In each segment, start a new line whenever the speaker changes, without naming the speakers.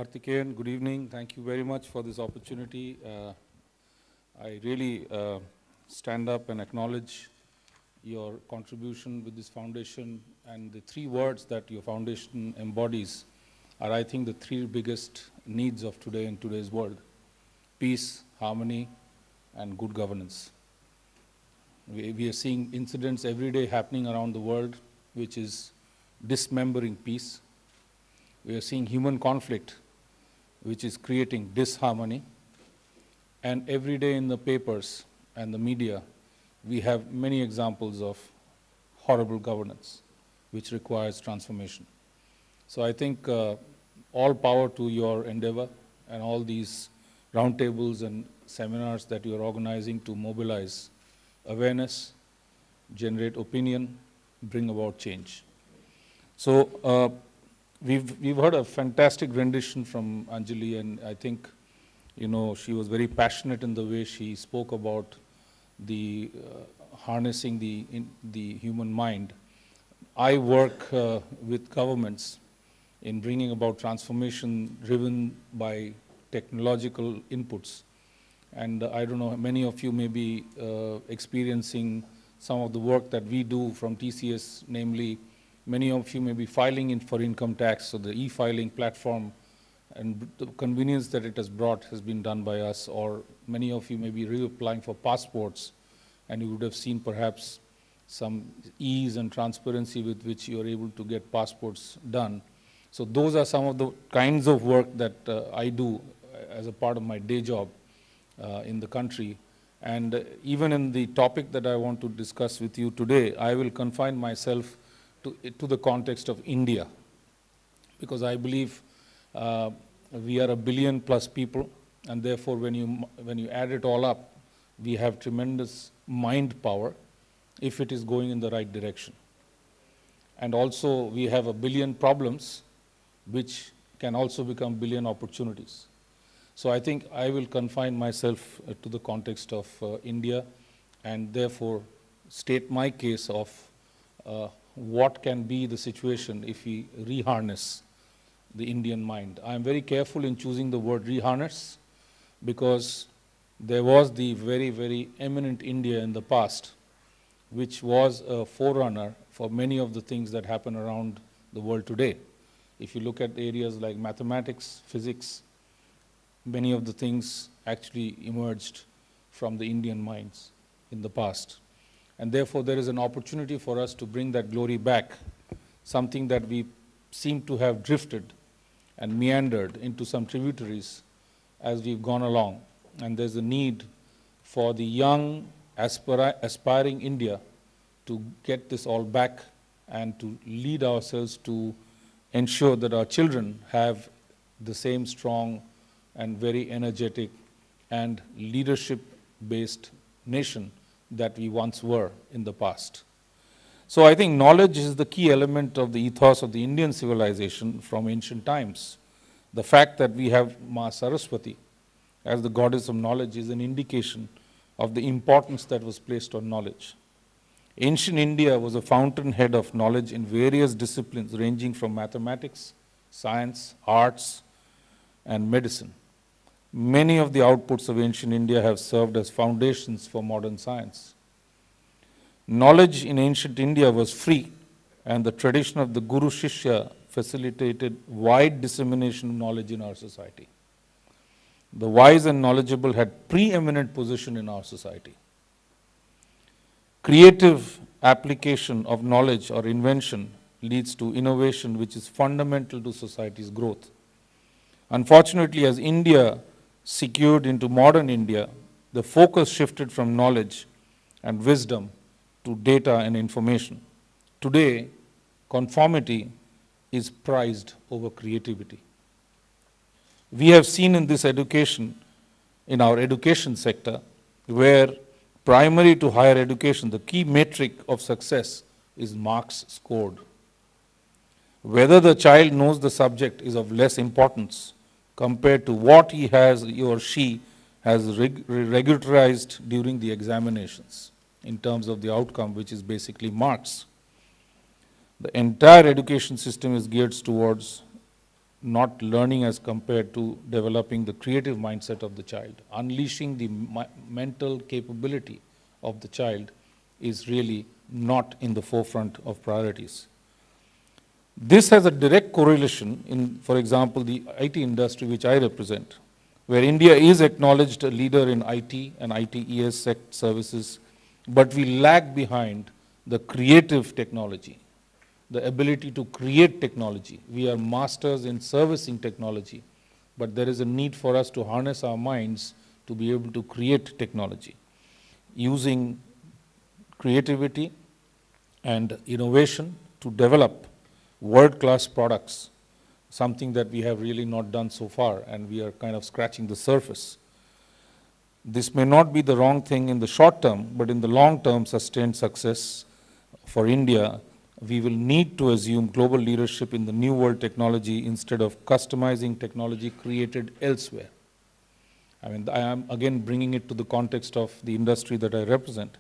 Karthikeyan, good evening. Thank you very much for this opportunity. I really stand up and acknowledge your contribution with this foundation, and the three words that your foundation embodies are, I think, the three biggest needs of today in today's world: peace, harmony, and good governance. We are seeing incidents every day happening around the world which is dismembering peace. We are seeing human conflict which is creating disharmony. And every day in the papers and the media, we have many examples of horrible governance which requires transformation. So I think all power to your endeavor and all these roundtables and seminars that you are organizing to mobilize awareness, generate opinion, bring about change. So we've heard a fantastic rendition from Anjali, and I think, you know, she was very passionate in the way she spoke about the harnessing the human mind. I work with governments in bringing about transformation driven by technological inputs. And I don't know, many of you may be experiencing some of the work that we do from TCS, namely, many of you may be filing in for income tax, so the e-filing platform and the convenience that it has brought has been done by us, or many of you may be reapplying for passports, and you would have seen perhaps some ease and transparency with which you are able to get passports done. So those are some of the kinds of work that I do as a part of my day job in the country. And even in the topic that I want to discuss with you today, I will confine myself to the context of India, because I believe we are 1 billion plus people, and therefore when you add it all up, we have tremendous mind power if it is going in the right direction. And also we have 1 billion problems which can also become billion opportunities. So I think I will confine myself to the context of India, and therefore state my case of what can be the situation if we reharness the Indian mind. I am very careful in choosing the word reharness, because there was the very, very eminent India in the past, which was a forerunner for many of the things that happen around the world today. If you look at areas like mathematics, physics, many of the things actually emerged from the Indian minds in the past. And therefore there is an opportunity for us to bring that glory back, something that we seem to have drifted and meandered into some tributaries as we've gone along. And there's a need for the young, aspiring India to get this all back and to lead ourselves to ensure that our children have the same strong and very energetic and leadership-based nation that we once were in the past. So I think knowledge is the key element of the ethos of the Indian civilization from ancient times. The fact that we have Ma Saraswati as the goddess of knowledge is an indication of the importance that was placed on knowledge. Ancient India was a fountainhead of knowledge in various disciplines ranging from mathematics, science, arts, and medicine. Many of the outputs of ancient India have served as foundations for modern science. Knowledge in ancient India was free, and the tradition of the Guru Shishya facilitated wide dissemination of knowledge in our society. The wise and knowledgeable had preeminent position in our society. Creative application of knowledge or invention leads to innovation, which is fundamental to society's growth. Unfortunately, as India secured into modern India, the focus shifted from knowledge and wisdom to data and information. Today, conformity is prized over creativity. We have seen in this education, in our education sector, where primary to higher education, the key metric of success is marks scored. Whether the child knows the subject is of less importance compared to what he or she has regularized during the examinations in terms of the outcome, which is basically marks. The entire education system is geared towards not learning as compared to developing the creative mindset of the child. Unleashing the mental capability of the child is really not in the forefront of priorities. This has a direct correlation in, for example, the IT industry which I represent, where India is acknowledged a leader in IT and ITES services, but we lag behind the creative technology, the ability to create technology. We are masters in servicing technology, but there is a need for us to harness our minds to be able to create technology using creativity and innovation to develop world-class products, something that we have really not done so far, and we are kind of scratching the surface. This may not be the wrong thing in the short term, but in the long term, sustained success for India, we will need to assume global leadership in the new world technology instead of customizing technology created elsewhere. I mean, I am again bringing it to the context of the industry that I represent.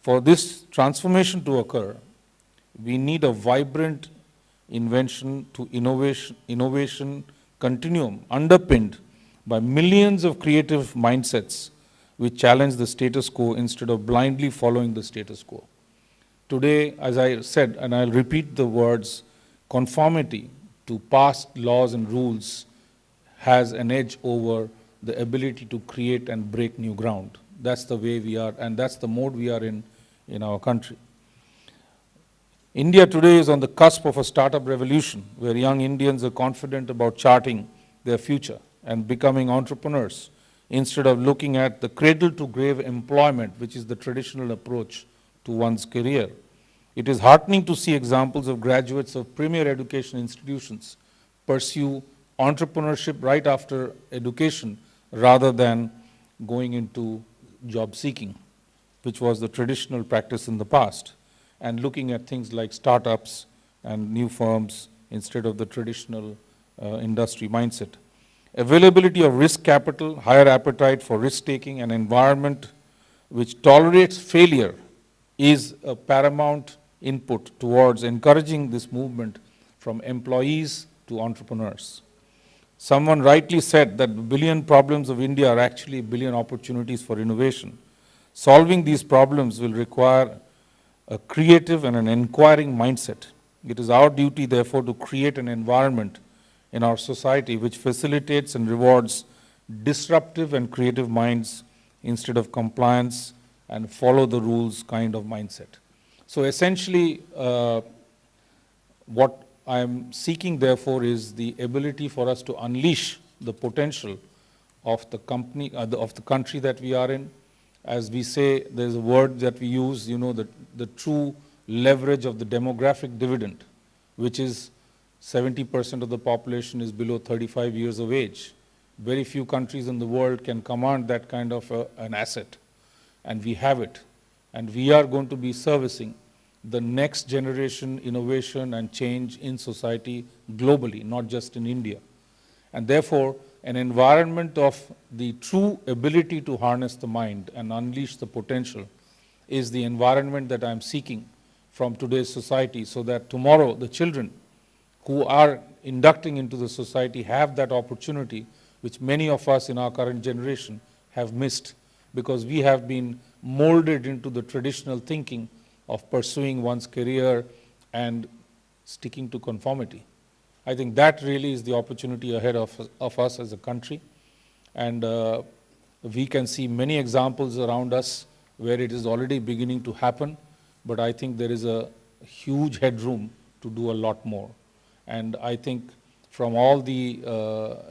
For this transformation to occur, we need a vibrant invention to innovation continuum underpinned by millions of creative mindsets which challenge the status quo instead of blindly following the status quo. Today, as I said, and I'll repeat the words, conformity to past laws and rules has an edge over the ability to create and break new ground. That's the way we are, and that's the mode we are in our country. India today is on the cusp of a startup revolution where young Indians are confident about charting their future and becoming entrepreneurs instead of looking at the cradle-to-grave employment, which is the traditional approach to one's career. It is heartening to see examples of graduates of premier education institutions pursue entrepreneurship right after education rather than going into job seeking, which was the traditional practice in the past, and looking at things like startups and new firms instead of the traditional industry mindset. Availability of risk capital, higher appetite for risk-taking, and environment which tolerates failure is a paramount input towards encouraging this movement from employees to entrepreneurs. Someone rightly said that the billion problems of India are actually billion opportunities for innovation. Solving these problems will require a creative and an inquiring mindset. It is our duty, therefore, to create an environment in our society which facilitates and rewards disruptive and creative minds instead of compliance and follow the rules kind of mindset. So essentially, what I am seeking, therefore, is the ability for us to unleash the potential of the company, of the country that we are in. As we say, there's a word that we use, you know, the true leverage of the demographic dividend, which is 70% of the population is below 35 years of age. Very few countries in the world can command that kind of an asset, and we have it. And we are going to be servicing the next generation innovation and change in society globally, not just in India. And therefore, an environment of the true ability to harness the mind and unleash the potential is the environment that I'm seeking from today's society, so that tomorrow the children who are inducting into the society have that opportunity which many of us in our current generation have missed, because we have been molded into the traditional thinking of pursuing one's career and sticking to conformity. I think that really is the opportunity ahead of us as a country, and we can see many examples around us where it is already beginning to happen, but I think there is a huge headroom to do a lot more. And I think from all the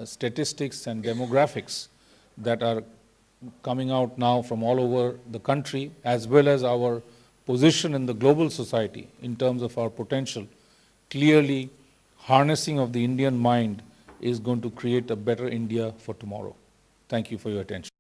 statistics and demographics that are coming out now from all over the country, as well as our position in the global society in terms of our potential, clearly harnessing of the Indian mind is going to create a better India for tomorrow. Thank you for your attention.